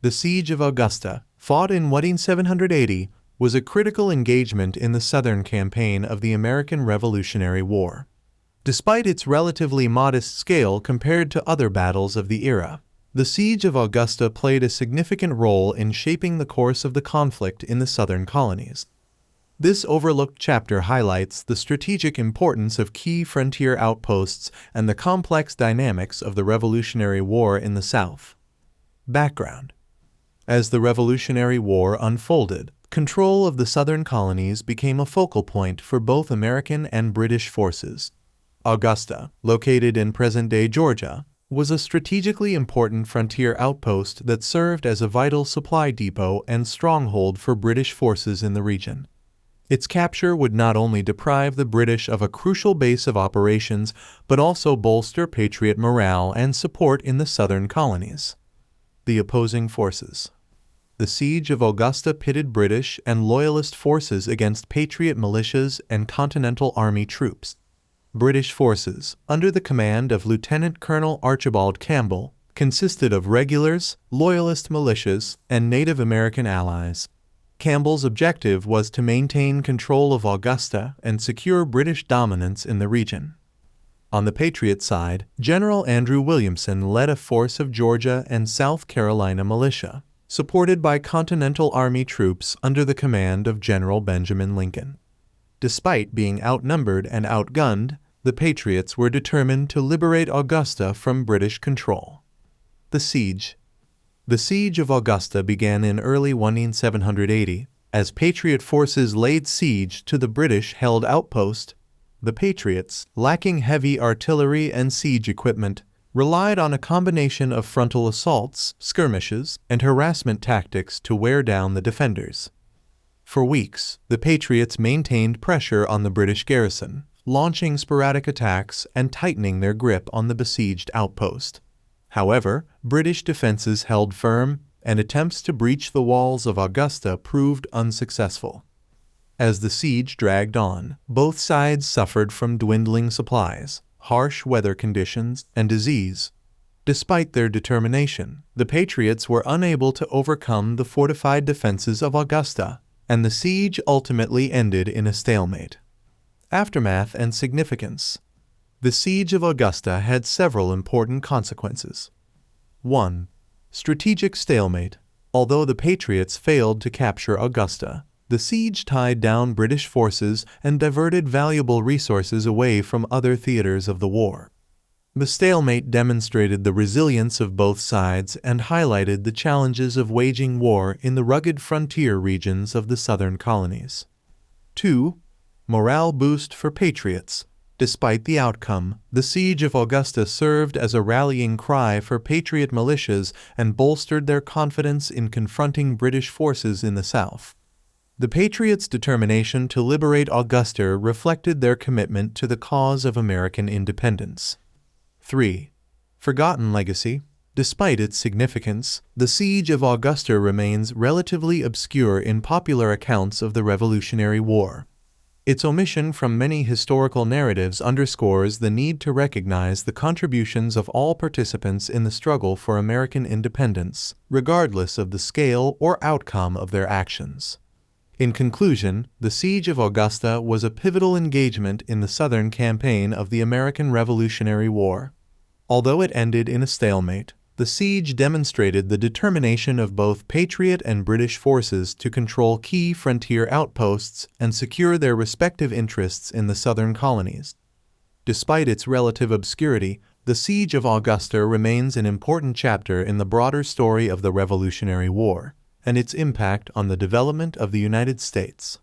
The Siege of Augusta, fought in 1780, was a critical engagement in the Southern campaign of the American Revolutionary War. Despite its relatively modest scale compared to other battles of the era, the Siege of Augusta played a significant role in shaping the course of the conflict in the Southern colonies. This overlooked chapter highlights the strategic importance of key frontier outposts and the complex dynamics of the Revolutionary War in the South. Background: as the Revolutionary War unfolded, control of the Southern colonies became a focal point for both American and British forces. Augusta, located in present-day Georgia, was a strategically important frontier outpost that served as a vital supply depot and stronghold for British forces in the region. Its capture would not only deprive the British of a crucial base of operations, but also bolster Patriot morale and support in the Southern colonies. The opposing forces. The Siege of Augusta pitted British and Loyalist forces against Patriot militias and Continental Army troops. British forces, under the command of Lieutenant Colonel Archibald Campbell, consisted of regulars, Loyalist militias, and Native American allies. Campbell's objective was to maintain control of Augusta and secure British dominance in the region. On the Patriot side, General Andrew Williamson led a force of Georgia and South Carolina militia, supported by Continental Army troops under the command of General Benjamin Lincoln. Despite being outnumbered and outgunned, the Patriots were determined to liberate Augusta from British control. The siege. The Siege of Augusta began in early 1780 as Patriot forces laid siege to the British-held outpost. The Patriots, lacking heavy artillery and siege equipment, relied on a combination of frontal assaults, skirmishes, and harassment tactics to wear down the defenders. For weeks, the Patriots maintained pressure on the British garrison, launching sporadic attacks and tightening their grip on the besieged outpost. However, British defenses held firm, and attempts to breach the walls of Augusta proved unsuccessful. As the siege dragged on, both sides suffered from dwindling supplies, harsh weather conditions, and disease. Despite their determination, the Patriots were unable to overcome the fortified defenses of Augusta, and the siege ultimately ended in a stalemate. Aftermath and significance. The Siege of Augusta had several important consequences. 1. Strategic stalemate. Although the Patriots failed to capture Augusta, the siege tied down British forces and diverted valuable resources away from other theaters of the war. The stalemate demonstrated the resilience of both sides and highlighted the challenges of waging war in the rugged frontier regions of the Southern colonies. 2. Morale boost for Patriots. Despite the outcome, the Siege of Augusta served as a rallying cry for Patriot militias and bolstered their confidence in confronting British forces in the South. The Patriots' determination to liberate Augusta reflected their commitment to the cause of American independence. 3. Forgotten legacy. Despite its significance, the Siege of Augusta remains relatively obscure in popular accounts of the Revolutionary War. Its omission from many historical narratives underscores the need to recognize the contributions of all participants in the struggle for American independence, regardless of the scale or outcome of their actions. In conclusion, the Siege of Augusta was a pivotal engagement in the Southern campaign of the American Revolutionary War. Although it ended in a stalemate, the siege demonstrated the determination of both Patriot and British forces to control key frontier outposts and secure their respective interests in the Southern colonies. Despite its relative obscurity, the Siege of Augusta remains an important chapter in the broader story of the Revolutionary War and its impact on the development of the United States.